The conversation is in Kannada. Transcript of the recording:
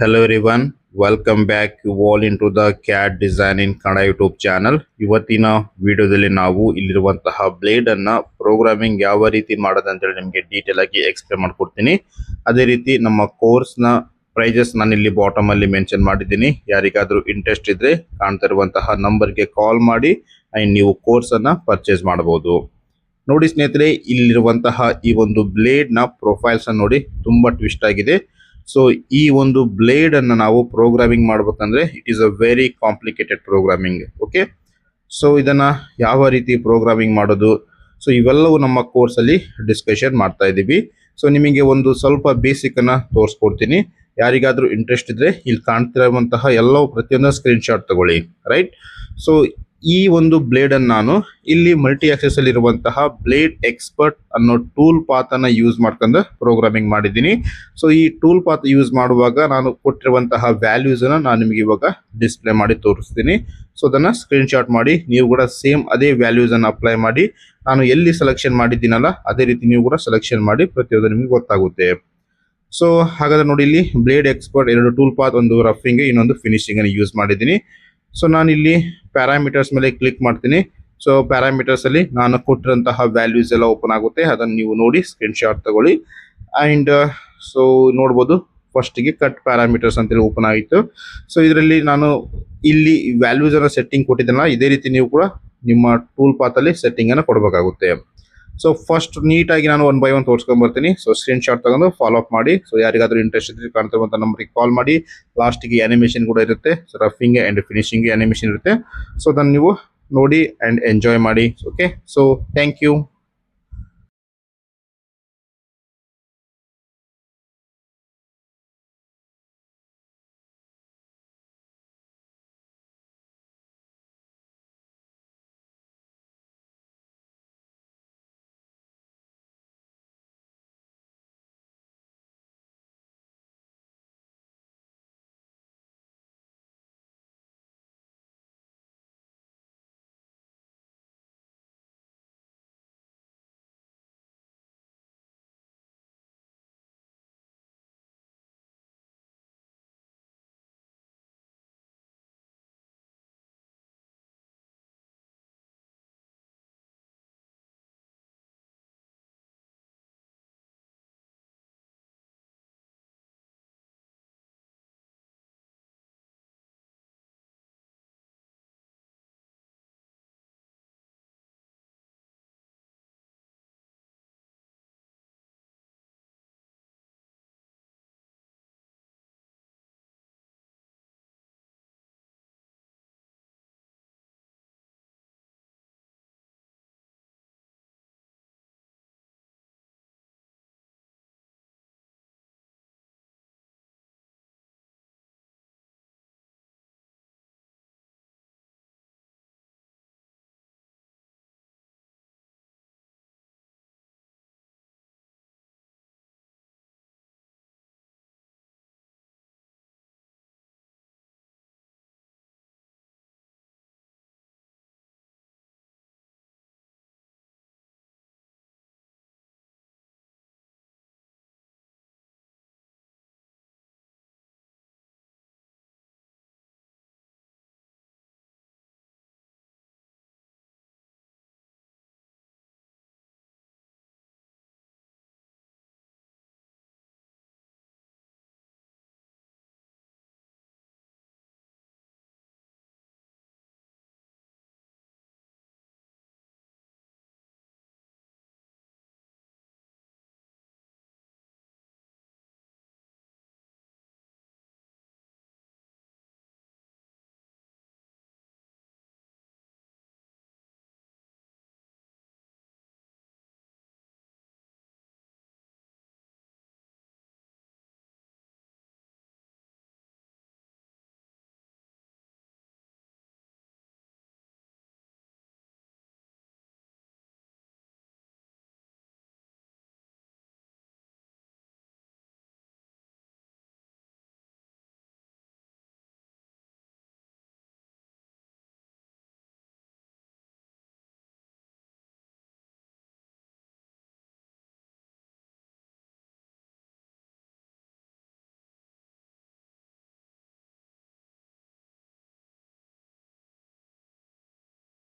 Hello everyone, welcome back you all into the CAD Design in Kannada YouTube channel. ಇವತ್ತಿನ ವಿಡಿಯೋದಲ್ಲಿ ನಾವು ಇಲ್ಲಿರುವಂತಹ ಬ್ಲೇಡ್ ಅನ್ನ ಪ್ರೋಗ್ರಾಮಿಂಗ್ ಯಾವ ರೀತಿ ಮಾಡೋದು ಅಂತ ಹೇಳಿ ನಿಮಗೆ ಡೀಟೇಲ್ ಆಗಿ ಎಕ್ಸ್ಪ್ಲೇನ್ ಮಾಡ್ಕೊಡ್ತೀನಿ. ಅದೇ ರೀತಿ ನಮ್ಮ ಕೋರ್ಸ್ ನ ಪ್ರೈಸಸ್ ನಾನು ಇಲ್ಲಿ ಬಾಟಮ್ ಅಲ್ಲಿ ಮೆನ್ಷನ್ ಮಾಡಿದ್ದೀನಿ. ಯಾರಿಗಾದ್ರೂ ಇಂಟ್ರೆಸ್ಟ್ ಇದ್ರೆ ಕಾಣ್ತಾ ಇರುವಂತಹ ನಂಬರ್ಗೆ ಕಾಲ್ ಮಾಡಿ ನೀವು ಕೋರ್ಸ್ ಅನ್ನ ಪರ್ಚೇಸ್ ಮಾಡಬಹುದು. ನೋಡಿ ಸ್ನೇಹಿತರೆ, ಇಲ್ಲಿರುವಂತಹ ಈ ಒಂದು ಬ್ಲೇಡ್ ನ ಪ್ರೊಫೈಲ್ಸ್ ಅನ್ನು ನೋಡಿ, ತುಂಬಾ ಟ್ವಿಸ್ಟ್ ಆಗಿದೆ. ಸೊ ಈ ಒಂದು ಬ್ಲೇಡ್ ಅನ್ನು ನಾವು ಪ್ರೋಗ್ರಾಮಿಂಗ್ ಮಾಡ್ಬೇಕಂದ್ರೆ it is a very complicated programming. Okay, so ಇದನ್ನ ಯಾವ ರೀತಿ ಪ್ರೋಗ್ರಾಮಿಂಗ್ ಮಾಡೋದು, ಸೊ ಇವೆಲ್ಲವೂ ನಮ್ಮ ಕೋರ್ಸ್ ಅಲ್ಲಿ ಡಿಸ್ಕಷನ್ ಮಾಡ್ತಾ ಇದ್ದೀವಿ. ಸೊ ನಿಮಗೆ ಒಂದು ಸ್ವಲ್ಪ ಬೇಸಿಕ್ ಅನ್ನ ತೋರಿಸ್ಕೊಡ್ತೀನಿ. ಯಾರಿಗಾದ್ರೂ ಇಂಟ್ರೆಸ್ಟ್ ಇದ್ರೆ ಇಲ್ಲಿ ಕಾಣ್ತಿರುವಂತಹ ಎಲ್ಲವೂ ಪ್ರತಿಯೊಂದು ಸ್ಕ್ರೀನ್ ಶಾಟ್ ತಗೊಳ್ಳಿ. ರೈಟ್, ಸೊ ಈ ಒಂದು ಬ್ಲೇಡ್ ಅನ್ನು ನಾನು ಇಲ್ಲಿ ಮಲ್ಟಿ ಆಕ್ಸೆಸ್ ಅಲ್ಲಿ ಇರುವಂತಹ ಬ್ಲೇಡ್ ಎಕ್ಸ್ಪರ್ಟ್ ಅನ್ನೋ ಟೂಲ್ ಪಾತ್ ಅನ್ನ ಯೂಸ್ ಮಾಡ್ಕೊಂಡು ಪ್ರೋಗ್ರಾಮಿಂಗ್ ಮಾಡಿದ್ದೀನಿ. ಸೊ ಈ ಟೂಲ್ ಪಾತ್ ಯೂಸ್ ಮಾಡುವಾಗ ನಾನು ಕೊಟ್ಟಿರುವಂತಹ ವ್ಯಾಲ್ಯೂಸ್ ಅನ್ನ ನಾನು ನಿಮಗೆ ಇವಾಗ ಡಿಸ್ಪ್ಲೇ ಮಾಡಿ ತೋರಿಸ್ತೀನಿ. ಸೊ ಅದನ್ನ ಸ್ಕ್ರೀನ್ ಶಾಟ್ ಮಾಡಿ ನೀವು ಕೂಡ ಸೇಮ್ ಅದೇ ವ್ಯಾಲ್ಯೂಸ್ ಅನ್ನ ಅಪ್ಲೈ ಮಾಡಿ, ನಾನು ಎಲ್ಲಿ ಸೆಲೆಕ್ಷನ್ ಮಾಡಿದ್ದೀನಲ್ಲ ಅದೇ ರೀತಿ ನೀವು ಕೂಡ ಸೆಲೆಕ್ಷನ್ ಮಾಡಿ ಪ್ರತಿಯೊಂದು ನಿಮಗೆ ಗೊತ್ತಾಗುತ್ತೆ. ಸೊ ಹಾಗಾದ್ರೆ ನೋಡಿ, ಇಲ್ಲಿ ಬ್ಲೇಡ್ ಎಕ್ಸ್ಪರ್ಟ್ ಎರಡು ಟೂಲ್ ಪಾತ್, ಒಂದು ರಫಿಂಗ್ ಇನ್ನೊಂದು ಫಿನಿಶಿಂಗ್ ಅನ್ನು ಯೂಸ್ ಮಾಡಿದ್ದೀನಿ. ಸೊ ನಾನು ಇಲ್ಲಿ ಪ್ಯಾರಾಮೀಟರ್ಸ್ ಮೇಲೆ ಕ್ಲಿಕ್ ಮಾಡ್ತೀನಿ. ಸೊ ಪ್ಯಾರಾಮೀಟರ್ಸ್ ಅಲ್ಲಿ ನಾನು ಕೊಟ್ಟಿರುವಂತಹ ವ್ಯಾಲ್ಯೂಸ್ ಎಲ್ಲ ಓಪನ್ ಆಗುತ್ತೆ. ಅದನ್ನು ನೀವು ನೋಡಿ ಸ್ಕ್ರೀನ್ ಶಾಟ್ ತಗೊಳ್ಳಿ. ಅಂಡ್ ಸೊ ನೋಡ್ಬೋದು, ಫಸ್ಟಿಗೆ ಕಟ್ ಪ್ಯಾರಾಮೀಟರ್ಸ್ ಅಂತೇಳಿ ಓಪನ್ ಆಗಿತ್ತು. ಸೊ ಇದರಲ್ಲಿ ನಾನು ಇಲ್ಲಿ ವ್ಯಾಲ್ಯೂಸ್ ಅನ್ನ ಸೆಟ್ಟಿಂಗ್ ಕೊಟ್ಟಿದ್ದಲ್ಲ, ಇದೇ ರೀತಿ ನೀವು ಕೂಡ ನಿಮ್ಮ ಟೂಲ್ ಪಾತ್ ಅಲ್ಲಿ ಸೆಟ್ಟಿಂಗ್ ಅನ್ನು ಕೊಡಬೇಕಾಗುತ್ತೆ. ಸೊ ಫಸ್ಟ್ ನೀಟಾಗಿ ನಾನು 1 by 1 ತೋರಿಸ್ಕೊಂಡ್ ಬರ್ತೀನಿ. ಸೊ ಸ್ಕ್ರೀನ್ ಶಾಟ್ ತಗೊಂಡು ಫಾಲೋ ಅಪ್ ಮಾಡಿ. ಸೊ ಯಾರಿಗಾದ್ರೂ ಇಂಟ್ರೆಸ್ಟ್ ಇದ್ರೆ ಕಾಣ್ತಿರುವಂತ ನಂಬರ್ಗೆ ಕಾಲ್ ಮಾಡಿ. ಲಾಸ್ಟ್ಗೆ ಅನಿಮೇಷನ್ ಕೂಡ ಇರುತ್ತೆ, so roughing and finishing animation ಇರುತ್ತೆ. ಸೊ ಅದನ್ನು ನೀವು ನೋಡಿ ಅಂಡ್ ಎಂಜಾಯ್ ಮಾಡಿ. Okay, so thank you.